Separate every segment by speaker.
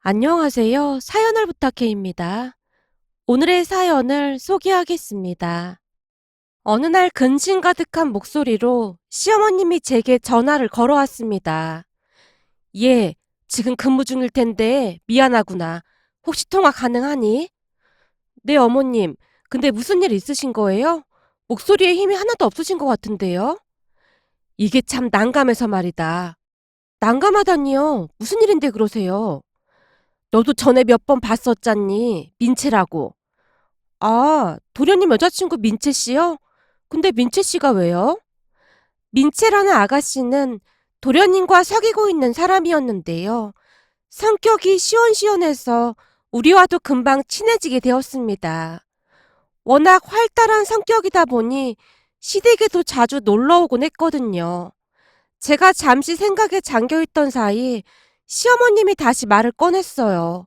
Speaker 1: 안녕하세요. 사연을 부탁해입니다. 오늘의 사연을 소개하겠습니다. 어느 날 근심 가득한 목소리로 시어머님이 제게 전화를 걸어왔습니다. 예, 지금 근무 중일 텐데 미안하구나. 혹시 통화 가능하니? 네, 어머님. 근데 무슨 일 있으신 거예요? 목소리에 힘이 하나도 없으신 것 같은데요? 이게 참 난감해서 말이다. 난감하다니요? 무슨 일인데 그러세요? 너도 전에 몇 번 봤었잖니. 민채라고. 아, 도련님 여자친구 민채 씨요? 근데 민채 씨가 왜요? 민채라는 아가씨는 도련님과 사귀고 있는 사람이었는데요. 성격이 시원시원해서 우리와도 금방 친해지게 되었습니다. 워낙 활달한 성격이다 보니 시댁에도 자주 놀러 오곤 했거든요. 제가 잠시 생각에 잠겨있던 사이 시어머님이 다시 말을 꺼냈어요.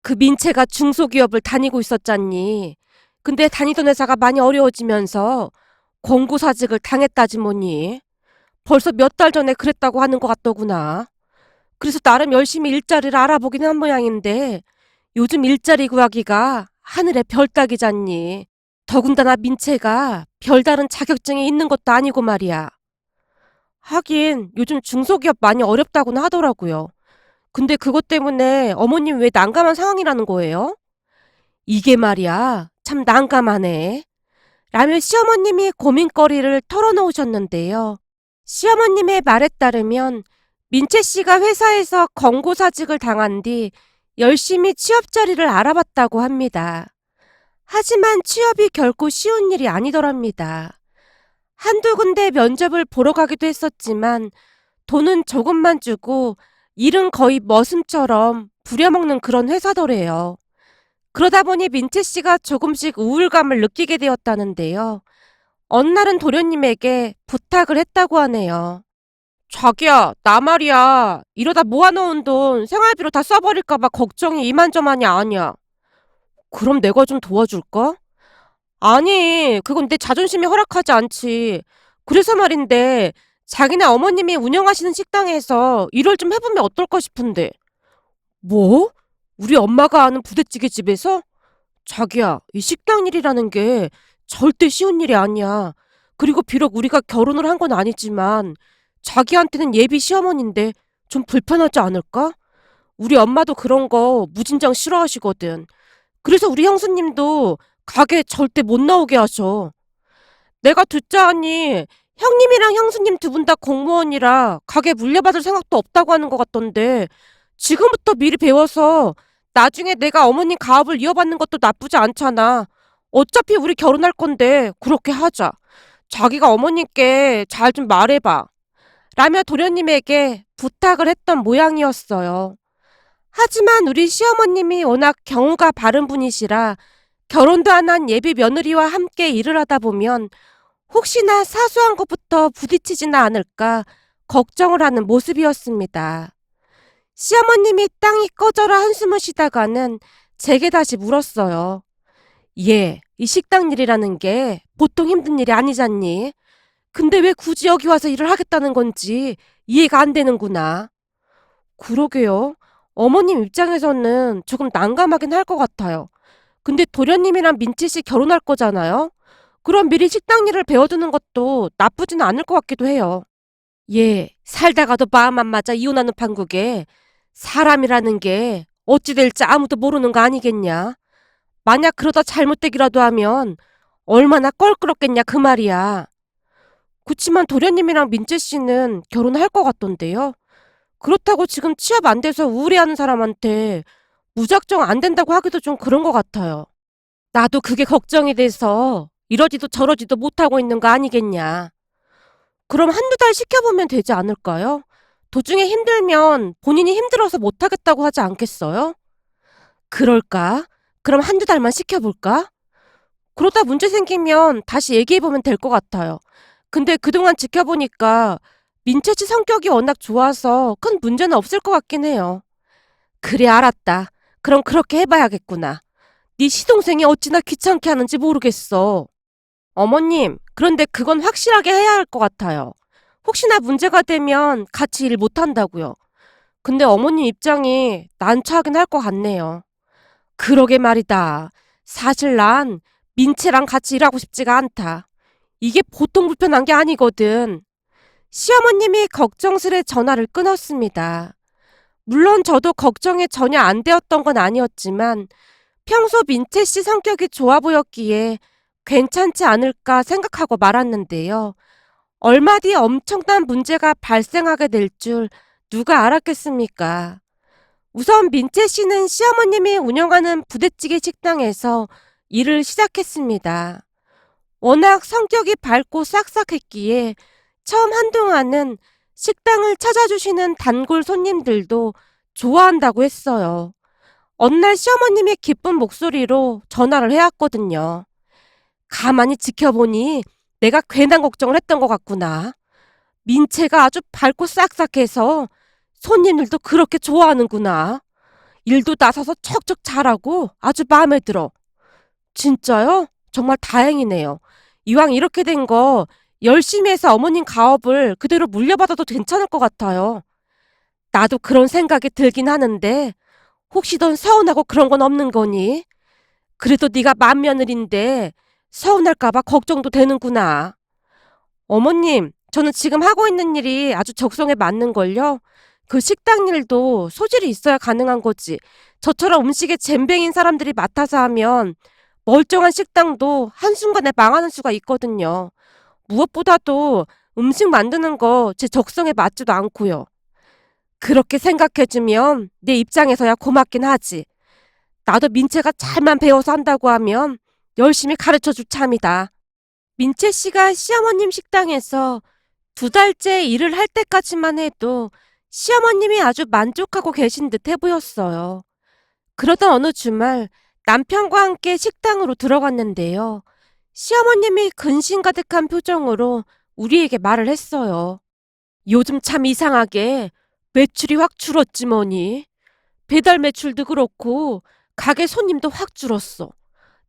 Speaker 1: 그 민채가 중소기업을 다니고 있었잖니. 근데 다니던 회사가 많이 어려워지면서 권고사직을 당했다지 뭐니. 벌써 몇 달 전에 그랬다고 하는 것 같더구나. 그래서 나름 열심히 일자리를 알아보긴 한 모양인데 요즘 일자리 구하기가 하늘의 별 따기잖니. 더군다나 민채가 별다른 자격증이 있는 것도 아니고 말이야. 하긴 요즘 중소기업 많이 어렵다고는 하더라고요. 근데 그것 때문에 어머님 왜 난감한 상황이라는 거예요? 이게 말이야, 참 난감하네. 라며 시어머님이 고민거리를 털어놓으셨는데요. 시어머님의 말에 따르면 민채 씨가 회사에서 권고사직을 당한 뒤 열심히 취업 자리를 알아봤다고 합니다. 하지만 취업이 결코 쉬운 일이 아니더랍니다. 한두 군데 면접을 보러 가기도 했었지만 돈은 조금만 주고 일은 거의 머슴처럼 부려먹는 그런 회사더래요. 그러다 보니 민채 씨가 조금씩 우울감을 느끼게 되었다는데요. 어느 날은 도련님에게 부탁을 했다고 하네요. 자기야, 나 말이야. 이러다 모아놓은 돈 생활비로 다 써버릴까봐 걱정이 이만저만이 아니야. 그럼 내가 좀 도와줄까? 아니, 그건 내 자존심이 허락하지 않지. 그래서 말인데, 자기네 어머님이 운영하시는 식당에서 일을 좀 해보면 어떨까 싶은데. 뭐? 우리 엄마가 아는 부대찌개 집에서? 자기야, 이 식당 일이라는 게 절대 쉬운 일이 아니야. 그리고 비록 우리가 결혼을 한 건 아니지만 자기한테는 예비 시어머니인데 좀 불편하지 않을까? 우리 엄마도 그런 거 무진장 싫어하시거든. 그래서 우리 형수님도 가게 절대 못 나오게 하셔. 내가 듣자 하니 형님이랑 형수님 두 분 다 공무원이라 가게 물려받을 생각도 없다고 하는 것 같던데 지금부터 미리 배워서 나중에 내가 어머님 가업을 이어받는 것도 나쁘지 않잖아. 어차피 우리 결혼할 건데 그렇게 하자. 자기가 어머님께 잘 좀 말해봐. 라며 도련님에게 부탁을 했던 모양이었어요. 하지만 우리 시어머님이 워낙 경우가 바른 분이시라 결혼도 안 한 예비 며느리와 함께 일을 하다 보면 혹시나 사소한 것부터 부딪히지는 않을까 걱정을 하는 모습이었습니다. 시어머님이 땅이 꺼져라 한숨을 쉬다가는 제게 다시 물었어요. 예, 이 식당 일이라는 게 보통 힘든 일이 아니잖니. 근데 왜 굳이 여기 와서 일을 하겠다는 건지 이해가 안 되는구나. 그러게요. 어머님 입장에서는 조금 난감하긴 할 것 같아요. 근데 도련님이랑 민치 씨 결혼할 거잖아요? 그럼 미리 식당 일을 배워두는 것도 나쁘지는 않을 것 같기도 해요. 예, 살다가도 마음 안 맞아 이혼하는 판국에 사람이라는 게 어찌 될지 아무도 모르는 거 아니겠냐. 만약 그러다 잘못되기라도 하면 얼마나 껄끄럽겠냐 그 말이야. 그치만 도련님이랑 민재 씨는 결혼할 것 같던데요. 그렇다고 지금 취업 안 돼서 우울해하는 사람한테 무작정 안 된다고 하기도 좀 그런 것 같아요. 나도 그게 걱정이 돼서 이러지도 저러지도 못하고 있는 거 아니겠냐. 그럼 한두 달 시켜보면 되지 않을까요? 도중에 힘들면 본인이 힘들어서 못하겠다고 하지 않겠어요? 그럴까? 그럼 한두 달만 시켜볼까? 그러다 문제 생기면 다시 얘기해보면 될 것 같아요. 근데 그동안 지켜보니까 민채 씨 성격이 워낙 좋아서 큰 문제는 없을 것 같긴 해요. 그래, 알았다. 그럼 그렇게 해봐야겠구나. 네 시동생이 어찌나 귀찮게 하는지 모르겠어. 어머님, 그런데 그건 확실하게 해야 할 것 같아요. 혹시나 문제가 되면 같이 일 못한다고요. 근데 어머님 입장이 난처하긴 할 것 같네요. 그러게 말이다. 사실 난 민채랑 같이 일하고 싶지가 않다. 이게 보통 불편한 게 아니거든. 시어머님이 걱정스레 전화를 끊었습니다. 물론 저도 걱정이 전혀 안 되었던 건 아니었지만 평소 민채 씨 성격이 좋아 보였기에 괜찮지 않을까 생각하고 말았는데요. 얼마 뒤 엄청난 문제가 발생하게 될 줄 누가 알았겠습니까? 우선 민채 씨는 시어머님이 운영하는 부대찌개 식당에서 일을 시작했습니다. 워낙 성격이 밝고 싹싹했기에 처음 한동안은 식당을 찾아주시는 단골 손님들도 좋아한다고 했어요. 어느 날 시어머님이 기쁜 목소리로 전화를 해왔거든요. 가만히 지켜보니 내가 괜한 걱정을 했던 것 같구나. 민채가 아주 밝고 싹싹해서 손님들도 그렇게 좋아하는구나. 일도 나서서 척척 잘하고 아주 마음에 들어. 진짜요? 정말 다행이네요. 이왕 이렇게 된 거 열심히 해서 어머님 가업을 그대로 물려받아도 괜찮을 것 같아요. 나도 그런 생각이 들긴 하는데 혹시 넌 서운하고 그런 건 없는 거니? 그래도 네가 맏며느리인데 서운할까 봐 걱정도 되는구나. 어머님, 저는 지금 하고 있는 일이 아주 적성에 맞는걸요? 그 식당 일도 소질이 있어야 가능한 거지. 저처럼 음식에 젬병인 사람들이 맡아서 하면 멀쩡한 식당도 한순간에 망하는 수가 있거든요. 무엇보다도 음식 만드는 거 제 적성에 맞지도 않고요. 그렇게 생각해주면 내 입장에서야 고맙긴 하지. 나도 민채가 잘만 배워서 한다고 하면 열심히 가르쳐줄 참이다. 민채 씨가 시어머님 식당에서 2달째 일을 할 때까지만 해도 시어머님이 아주 만족하고 계신 듯해 보였어요. 그러던 어느 주말 남편과 함께 식당으로 들어갔는데요. 시어머님이 근심 가득한 표정으로 우리에게 말을 했어요. 요즘 참 이상하게 매출이 확 줄었지 뭐니. 배달 매출도 그렇고 가게 손님도 확 줄었어.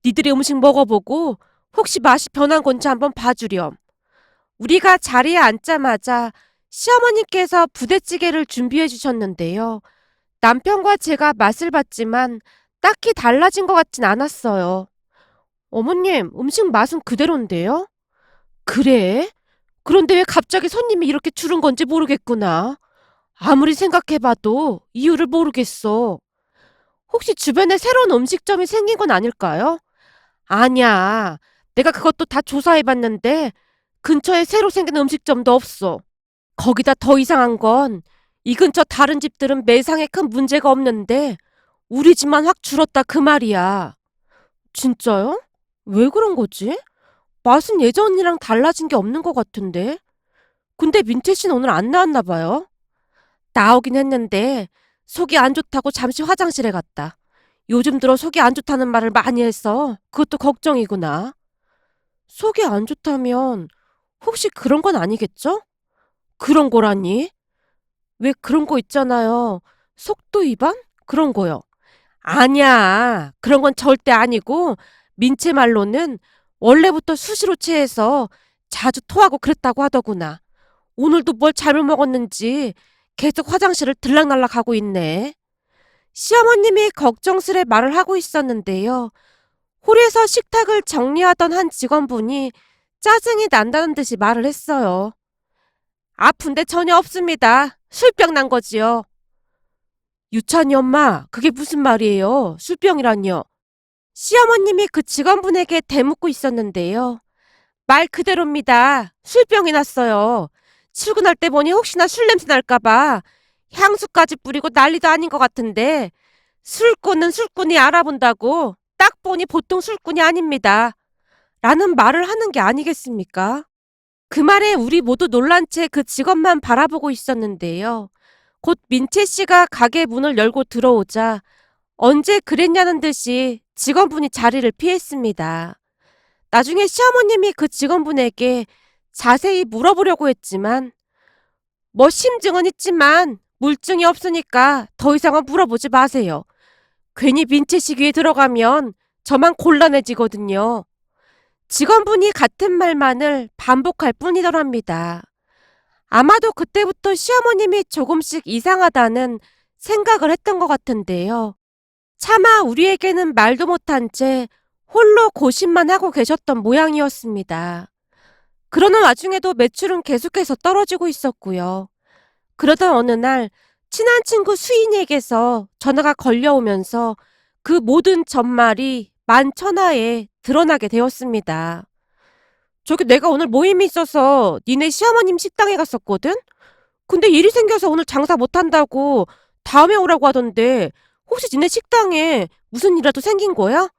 Speaker 1: 니들이 음식 먹어보고 혹시 맛이 변한 건지 한번 봐주렴. 우리가 자리에 앉자마자 시어머니께서 부대찌개를 준비해 주셨는데요. 남편과 제가 맛을 봤지만 딱히 달라진 것 같진 않았어요. 어머님, 음식 맛은 그대로인데요? 그래? 그런데 왜 갑자기 손님이 이렇게 줄은 건지 모르겠구나. 아무리 생각해봐도 이유를 모르겠어. 혹시 주변에 새로운 음식점이 생긴 건 아닐까요? 아니야. 내가 그것도 다 조사해봤는데 근처에 새로 생긴 음식점도 없어. 거기다 더 이상한 건 이 근처 다른 집들은 매상에 큰 문제가 없는데 우리 집만 확 줄었다 그 말이야. 진짜요? 왜 그런 거지? 맛은 예전이랑 달라진 게 없는 것 같은데. 근데 민채 씨는 오늘 안 나왔나 봐요. 나오긴 했는데 속이 안 좋다고 잠시 화장실에 갔다. 요즘 들어 속이 안 좋다는 말을 많이 해서 그것도 걱정이구나. 속이 안 좋다면 혹시 그런 건 아니겠죠? 그런 거라니? 왜 그런 거 있잖아요. 속도 위반? 그런 거요. 아니야. 그런 건 절대 아니고 민채 말로는 원래부터 수시로 체해서 자주 토하고 그랬다고 하더구나. 오늘도 뭘 잘못 먹었는지 계속 화장실을 들락날락 하고 있네. 시어머님이 걱정스레 말을 하고 있었는데요. 홀에서 식탁을 정리하던 한 직원분이 짜증이 난다는 듯이 말을 했어요. 아픈데 전혀 없습니다. 술병 난 거지요. 유찬이 엄마, 그게 무슨 말이에요? 술병이란요. 시어머님이 그 직원분에게 대묻고 있었는데요. 말 그대로입니다. 술병이 났어요. 출근할 때 보니 혹시나 술 냄새 날까봐 향수까지 뿌리고 난리도 아닌 것 같은데 술꾼은 술꾼이 알아본다고 딱 보니 보통 술꾼이 아닙니다. 라는 말을 하는 게 아니겠습니까? 그 말에 우리 모두 놀란 채 그 직원만 바라보고 있었는데요. 곧 민채 씨가 가게 문을 열고 들어오자 언제 그랬냐는 듯이 직원분이 자리를 피했습니다. 나중에 시어머님이 그 직원분에게 자세히 물어보려고 했지만 뭐 심증은 있지만 물증이 없으니까 더 이상은 물어보지 마세요. 괜히 민채 씨 귀에 들어가면 저만 곤란해지거든요. 직원분이 같은 말만을 반복할 뿐이더랍니다. 아마도 그때부터 시어머님이 조금씩 이상하다는 생각을 했던 것 같은데요. 차마 우리에게는 말도 못한 채 홀로 고심만 하고 계셨던 모양이었습니다. 그러는 와중에도 매출은 계속해서 떨어지고 있었고요. 그러던 어느 날 친한 친구 수인이에게서 전화가 걸려오면서 그 모든 전말이 만천하에 드러나게 되었습니다. 저기 내가 오늘 모임이 있어서 니네 시어머님 식당에 갔었거든? 근데 일이 생겨서 오늘 장사 못한다고 다음에 오라고 하던데 혹시 니네 식당에 무슨 일이라도 생긴 거야?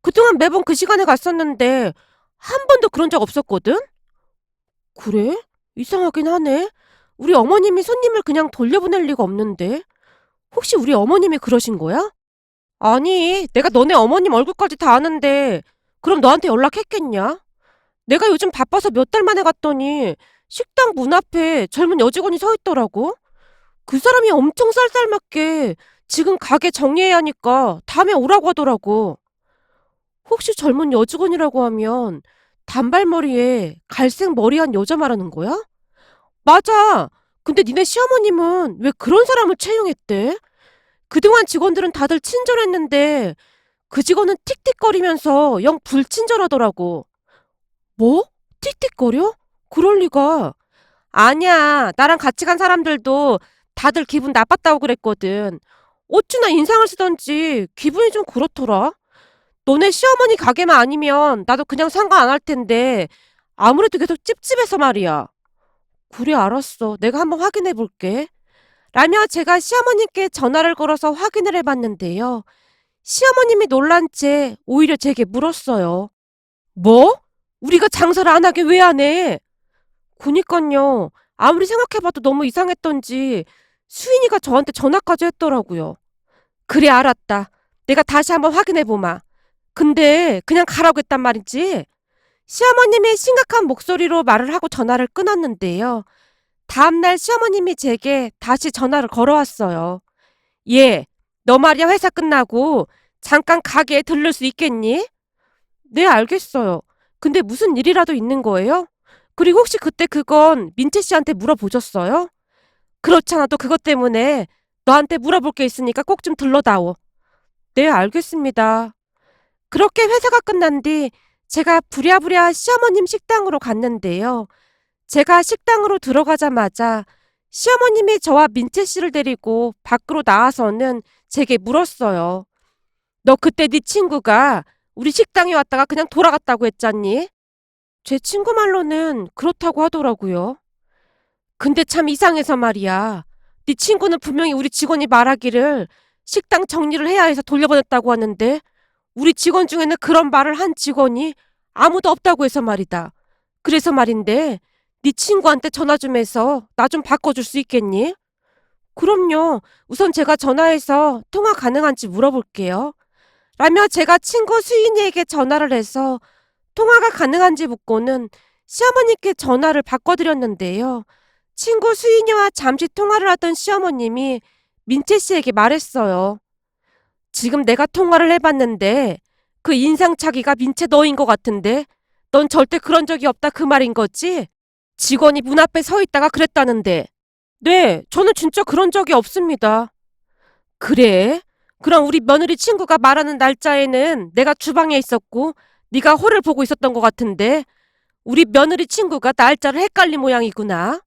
Speaker 1: 그동안 매번 그 시간에 갔었는데 한 번도 그런 적 없었거든? 그래? 이상하긴 하네. 우리 어머님이 손님을 그냥 돌려보낼 리가 없는데. 혹시 우리 어머님이 그러신 거야? 아니, 내가 너네 어머님 얼굴까지 다 아는데 그럼 너한테 연락했겠냐? 내가 요즘 바빠서 몇 달 만에 갔더니 식당 문 앞에 젊은 여직원이 서 있더라고. 그 사람이 엄청 쌀쌀맞게 지금 가게 정리해야 하니까 다음에 오라고 하더라고. 혹시 젊은 여직원이라고 하면 단발머리에 갈색 머리한 여자 말하는 거야? 맞아. 근데 니네 시어머님은 왜 그런 사람을 채용했대? 그동안 직원들은 다들 친절했는데 그 직원은 틱틱거리면서 영 불친절하더라고. 뭐? 틱틱거려? 그럴 리가. 아니야. 나랑 같이 간 사람들도 다들 기분 나빴다고 그랬거든. 어찌나 인상을 쓰던지 기분이 좀 그렇더라. 너네 시어머니 가게만 아니면 나도 그냥 상관 안 할 텐데 아무래도 계속 찝찝해서 말이야. 그래, 알았어. 내가 한번 확인해 볼게. 라며 제가 시어머님께 전화를 걸어서 확인을 해봤는데요. 시어머님이 놀란 채 오히려 제게 물었어요. 뭐? 우리가 장사를 안 하게 왜 안 해? 그니깐요. 아무리 생각해봐도 너무 이상했던지 수인이가 저한테 전화까지 했더라고요. 그래, 알았다. 내가 다시 한번 확인해보마. 근데 그냥 가라고 했단 말이지? 시어머님이 심각한 목소리로 말을 하고 전화를 끊었는데요. 다음날 시어머님이 제게 다시 전화를 걸어왔어요. 얘, 너 말이야 회사 끝나고 잠깐 가게에 들를 수 있겠니? 네, 알겠어요. 근데 무슨 일이라도 있는 거예요? 그리고 혹시 그때 그건 민채 씨한테 물어보셨어요? 그렇잖아도 그것 때문에 너한테 물어볼 게 있으니까 꼭 좀 들러다오. 네, 알겠습니다. 그렇게 회사가 끝난 뒤 제가 부랴부랴 시어머님 식당으로 갔는데요. 제가 식당으로 들어가자마자 시어머님이 저와 민채 씨를 데리고 밖으로 나와서는 제게 물었어요. 너 그때 네 친구가 우리 식당에 왔다가 그냥 돌아갔다고 했잖니? 제 친구 말로는 그렇다고 하더라고요. 근데 참 이상해서 말이야. 네 친구는 분명히 우리 직원이 말하기를 식당 정리를 해야 해서 돌려보냈다고 하는데 우리 직원 중에는 그런 말을 한 직원이 아무도 없다고 해서 말이다. 그래서 말인데 네 친구한테 전화 좀 해서 나 좀 바꿔줄 수 있겠니? 그럼요. 우선 제가 전화해서 통화 가능한지 물어볼게요. 라며 제가 친구 수인이에게 전화를 해서 통화가 가능한지 묻고는 시어머니께 전화를 바꿔드렸는데요. 친구 수인이와 잠시 통화를 하던 시어머님이 민채 씨에게 말했어요. 지금 내가 통화를 해봤는데 그 인상착의가 민채 너인 것 같은데 넌 절대 그런 적이 없다 그 말인 거지? 직원이 문 앞에 서 있다가 그랬다는데. 네, 저는 진짜 그런 적이 없습니다. 그래? 그럼 우리 며느리 친구가 말하는 날짜에는 내가 주방에 있었고 네가 홀을 보고 있었던 것 같은데 우리 며느리 친구가 날짜를 헷갈린 모양이구나.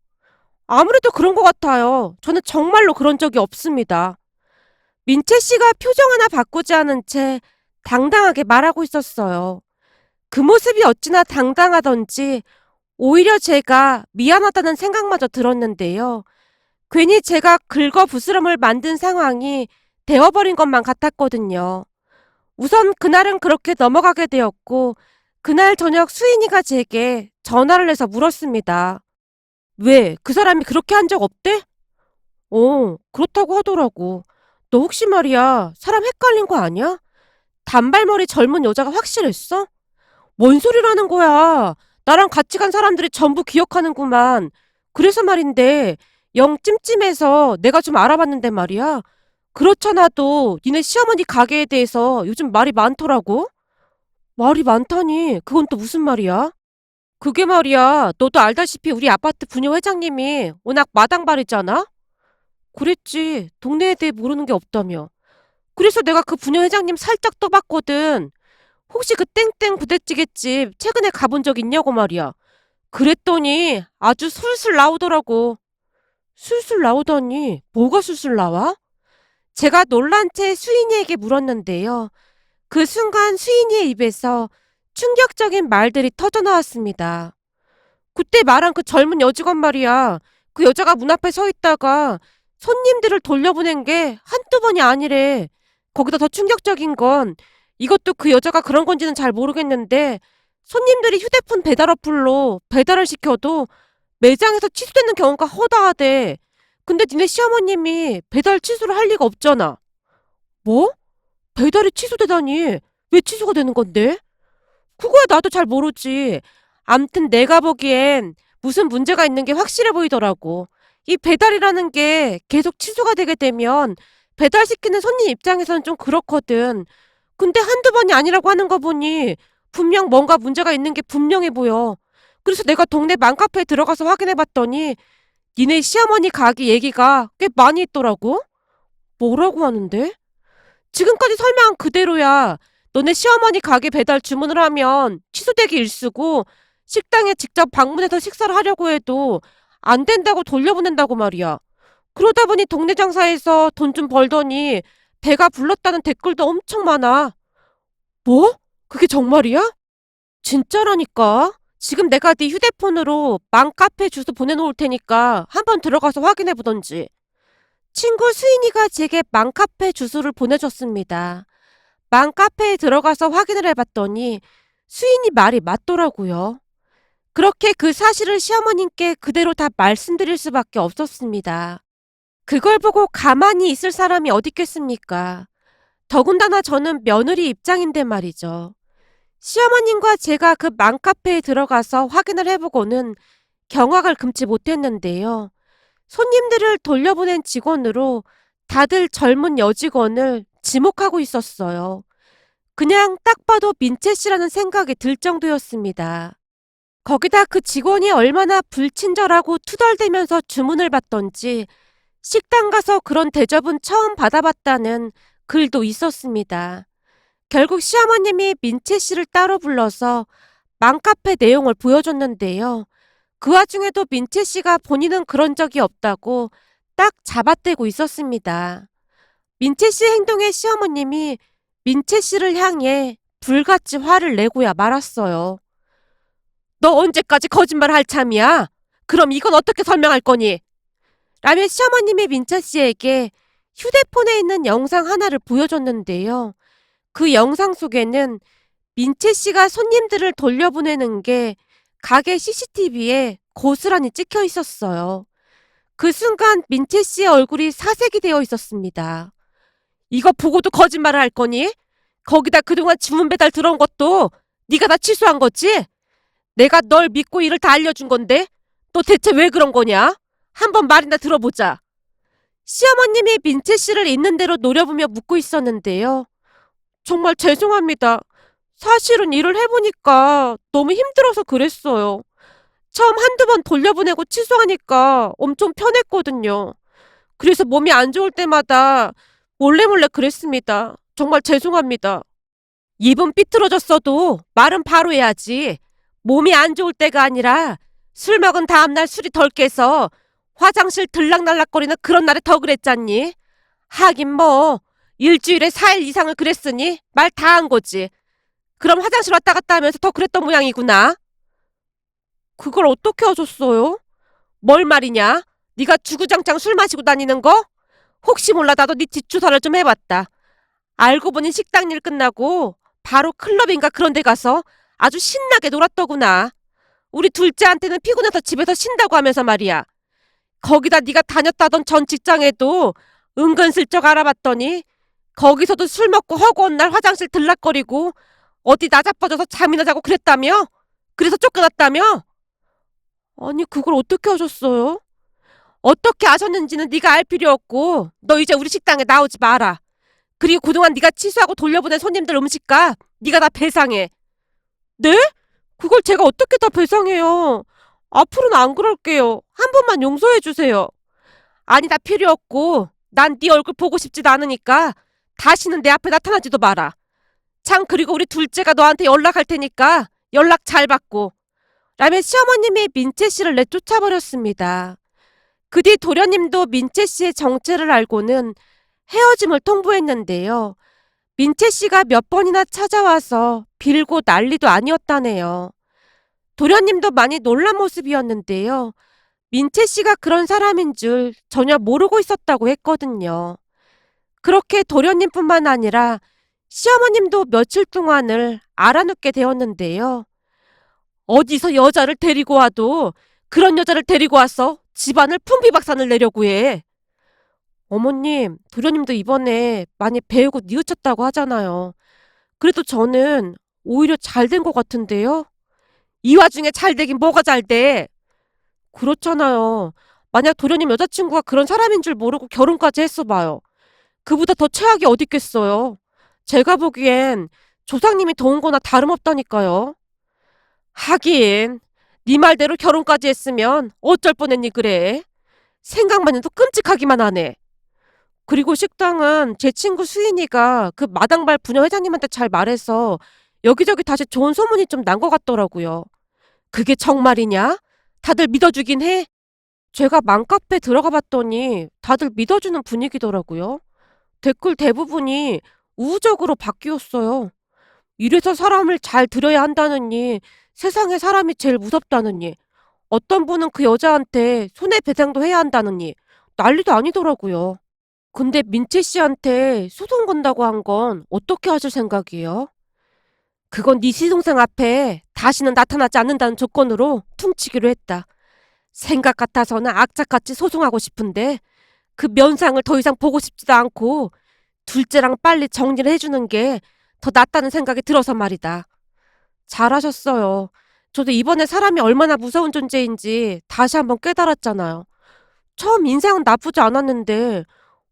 Speaker 1: 아무래도 그런 것 같아요. 저는 정말로 그런 적이 없습니다. 민채 씨가 표정 하나 바꾸지 않은 채 당당하게 말하고 있었어요. 그 모습이 어찌나 당당하던지 오히려 제가 미안하다는 생각마저 들었는데요. 괜히 제가 긁어부스럼을 만든 상황이 되어버린 것만 같았거든요. 우선 그날은 그렇게 넘어가게 되었고 그날 저녁 수인이가 제게 전화를 해서 물었습니다. 왜? 그 사람이 그렇게 한 적 없대? 그렇다고 하더라고. 너 혹시 말이야, 사람 헷갈린 거 아니야? 단발머리 젊은 여자가 확실했어? 뭔 소리라는 거야. 나랑 같이 간 사람들이 전부 기억하는구만. 그래서 말인데 영 찜찜해서 내가 좀 알아봤는데 말이야. 그렇잖아도 니네 시어머니 가게에 대해서 요즘 말이 많더라고. 말이 많다니 그건 또 무슨 말이야? 그게 말이야, 너도 알다시피 우리 아파트 부녀 회장님이 워낙 마당발이잖아? 그랬지. 동네에 대해 모르는 게 없다며. 그래서 내가 그 부녀 회장님 살짝 떠봤거든. 혹시 그 땡땡 부대찌개집 최근에 가본 적 있냐고 말이야. 그랬더니 아주 술술 나오더라고. 술술 나오다니 뭐가 술술 나와? 제가 놀란 채 수인이에게 물었는데요. 그 순간 수인이의 입에서 충격적인 말들이 터져나왔습니다. 그때 말한 그 젊은 여직원 말이야. 그 여자가 문 앞에 서 있다가 손님들을 돌려보낸 게 한두 번이 아니래. 거기다 더 충격적인 건 이것도 그 여자가 그런 건지는 잘 모르겠는데 손님들이 휴대폰 배달 어플로 배달을 시켜도 매장에서 취소되는 경우가 허다하대. 근데 니네 시어머님이 배달 취소를 할 리가 없잖아. 뭐? 배달이 취소되다니 왜 취소가 되는 건데? 그거야 나도 잘 모르지. 암튼 내가 보기엔 무슨 문제가 있는 게 확실해 보이더라고. 이 배달이라는 게 계속 취소가 되게 되면 배달시키는 손님 입장에서는 좀 그렇거든. 근데 한두 번이 아니라고 하는 거 보니 분명 뭔가 문제가 있는 게 분명해 보여. 그래서 내가 동네 맘카페에 들어가서 확인해 봤더니 니네 시어머니 가게 얘기가 꽤 많이 있더라고. 뭐라고 하는데? 지금까지 설명한 그대로야. 너네 시어머니 가게 배달 주문을 하면 취소되기 일쑤고 식당에 직접 방문해서 식사를 하려고 해도 안 된다고 돌려보낸다고 말이야. 그러다 보니 동네 장사에서 돈 좀 벌더니 배가 불렀다는 댓글도 엄청 많아. 뭐? 그게 정말이야? 진짜라니까. 지금 내가 네 휴대폰으로 맘카페 주소 보내놓을 테니까 한번 들어가서 확인해 보던지. 친구 수인이가 제게 맘카페 주소를 보내줬습니다. 맘카페에 들어가서 확인을 해봤더니 수인이 말이 맞더라고요. 그렇게 그 사실을 시어머님께 그대로 다 말씀드릴 수밖에 없었습니다. 그걸 보고 가만히 있을 사람이 어디 있겠습니까? 더군다나 저는 며느리 입장인데 말이죠. 시어머님과 제가 그 맘카페에 들어가서 확인을 해보고는 경악을 금치 못했는데요. 손님들을 돌려보낸 직원으로 다들 젊은 여직원을 지목하고 있었어요. 그냥 딱 봐도 민채 씨라는 생각이 들 정도였습니다. 거기다 그 직원이 얼마나 불친절하고 투덜대면서 주문을 받던지 식당 가서 그런 대접은 처음 받아봤다는 글도 있었습니다. 결국 시어머님이 민채 씨를 따로 불러서 맘카페 내용을 보여줬는데요. 그 와중에도 민채 씨가 본인은 그런 적이 없다고 딱 잡아떼고 있었습니다. 민채 씨의 행동에 시어머님이 민채 씨를 향해 불같이 화를 내고야 말았어요. 너 언제까지 거짓말 할 참이야? 그럼 이건 어떻게 설명할 거니? 라며 시어머님이 민채 씨에게 휴대폰에 있는 영상 하나를 보여줬는데요. 그 영상 속에는 민채 씨가 손님들을 돌려보내는 게 가게 CCTV에 고스란히 찍혀 있었어요. 그 순간 민채 씨의 얼굴이 사색이 되어 있었습니다. 이거 보고도 거짓말을 할 거니? 거기다 그동안 주문 배달 들어온 것도 네가 다 취소한 거지? 내가 널 믿고 일을 다 알려준 건데 너 대체 왜 그런 거냐? 한번 말이나 들어보자. 시어머님이 민채 씨를 있는 대로 노려보며 묻고 있었는데요. 정말 죄송합니다. 사실은 일을 해보니까 너무 힘들어서 그랬어요. 처음 한두 번 돌려보내고 취소하니까 엄청 편했거든요. 그래서 몸이 안 좋을 때마다 몰래 그랬습니다. 정말 죄송합니다. 입은 삐뚤어졌어도 말은 바로 해야지. 몸이 안 좋을 때가 아니라 술 먹은 다음날 술이 덜 깨서 화장실 들락날락거리는 그런 날에 더 그랬잖니. 하긴 뭐 일주일에 4일 이상을 그랬으니 말 다 한 거지. 그럼 화장실 왔다 갔다 하면서 더 그랬던 모양이구나. 그걸 어떻게 하셨어요? 뭘 말이냐? 네가 주구장창 술 마시고 다니는 거? 혹시 몰라 나도 네 뒷조사를 좀 해봤다. 알고 보니 식당 일 끝나고 바로 클럽인가 그런 데 가서 아주 신나게 놀았더구나. 우리 둘째한테는 피곤해서 집에서 쉰다고 하면서 말이야. 거기다 네가 다녔다던 전 직장에도 은근슬쩍 알아봤더니 거기서도 술 먹고 허구한 날 화장실 들락거리고 어디 나자빠져서 잠이나 자고 그랬다며? 그래서 쫓겨났다며? 아니 그걸 어떻게 하셨어요? 어떻게 아셨는지는 네가 알 필요 없고 너 이제 우리 식당에 나오지 마라. 그리고 그동안 네가 취소하고 돌려보낸 손님들 음식값 네가 다 배상해. 네? 그걸 제가 어떻게 다 배상해요? 앞으로는 안 그럴게요. 한 번만 용서해 주세요. 아니, 나 필요 없고 난 네 얼굴 보고 싶지도 않으니까 다시는 내 앞에 나타나지도 마라. 참, 그리고 우리 둘째가 너한테 연락할 테니까 연락 잘 받고. 라며 시어머님이 민채 씨를 내쫓아버렸습니다. 그 뒤 도련님도 민채 씨의 정체를 알고는 헤어짐을 통보했는데요. 민채 씨가 몇 번이나 찾아와서 빌고 난리도 아니었다네요. 도련님도 많이 놀란 모습이었는데요. 민채 씨가 그런 사람인 줄 전혀 모르고 있었다고 했거든요. 그렇게 도련님뿐만 아니라 시어머님도 며칠 동안을 알아눕게 되었는데요. 어디서 여자를 데리고 와도 그런 여자를 데리고 와서 집안을 풍비박산을 내려고 해. 어머님, 도련님도 이번에 많이 배우고 뉘우쳤다고 하잖아요. 그래도 저는 오히려 잘 된 것 같은데요? 이 와중에 잘 되긴 뭐가 잘 돼? 그렇잖아요. 만약 도련님 여자친구가 그런 사람인 줄 모르고 결혼까지 했어 봐요. 그보다 더 최악이 어디 있겠어요. 제가 보기엔 조상님이 도운 거나 다름없다니까요. 하긴 네 말대로 결혼까지 했으면 어쩔 뻔했니 그래. 생각만 해도 끔찍하기만 하네. 그리고 식당은 제 친구 수인이가 그 마당발 부녀 회장님한테 잘 말해서 여기저기 다시 좋은 소문이 좀 난 것 같더라고요. 그게 정말이냐? 다들 믿어주긴 해? 제가 맘카페 들어가 봤더니 다들 믿어주는 분위기더라고요. 댓글 대부분이 우호적으로 바뀌었어요. 이래서 사람을 잘 들여야 한다느니, 세상에 사람이 제일 무섭다느니, 어떤 분은 그 여자한테 손해배상도 해야 한다느니, 난리도 아니더라고요. 근데 민채 씨한테 소송 건다고 한 건 어떻게 하실 생각이에요? 그건 네 시동생 앞에 다시는 나타나지 않는다는 조건으로 퉁치기로 했다. 생각 같아서는 악착같이 소송하고 싶은데 그 면상을 더 이상 보고 싶지도 않고 둘째랑 빨리 정리를 해주는 게 더 낫다는 생각이 들어서 말이다. 잘하셨어요. 저도 이번에 사람이 얼마나 무서운 존재인지 다시 한번 깨달았잖아요. 처음 인상은 나쁘지 않았는데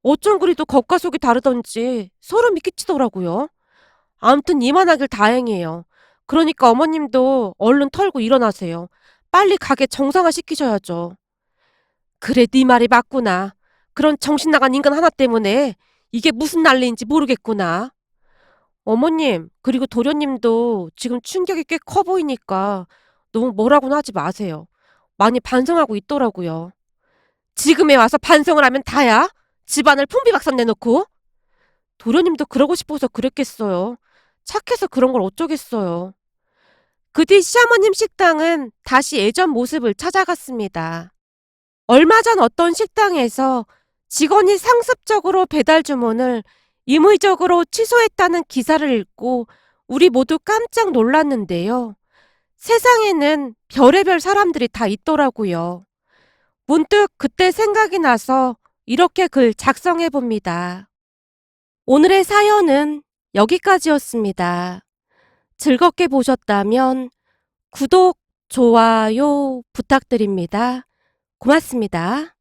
Speaker 1: 어쩜 그리도 겉과 속이 다르던지 소름이 끼치더라고요. 아무튼 이만하길 다행이에요. 그러니까 어머님도 얼른 털고 일어나세요. 빨리 가게 정상화 시키셔야죠. 그래, 네 말이 맞구나. 그런 정신 나간 인간 하나 때문에 이게 무슨 난리인지 모르겠구나. 어머님, 그리고 도련님도 지금 충격이 꽤 커 보이니까 너무 뭐라고는 하지 마세요. 많이 반성하고 있더라고요. 지금에 와서 반성을 하면 다야? 집안을 풍비박산 내놓고? 도련님도 그러고 싶어서 그랬겠어요. 착해서 그런 걸 어쩌겠어요. 그 뒤 시어머님 식당은 다시 예전 모습을 찾아갔습니다. 얼마 전 어떤 식당에서 직원이 상습적으로 배달 주문을 임의적으로 취소했다는 기사를 읽고 우리 모두 깜짝 놀랐는데요. 세상에는 별의별 사람들이 다 있더라고요. 문득 그때 생각이 나서 이렇게 글 작성해 봅니다. 오늘의 사연은 여기까지였습니다. 즐겁게 보셨다면 구독, 좋아요 부탁드립니다. 고맙습니다.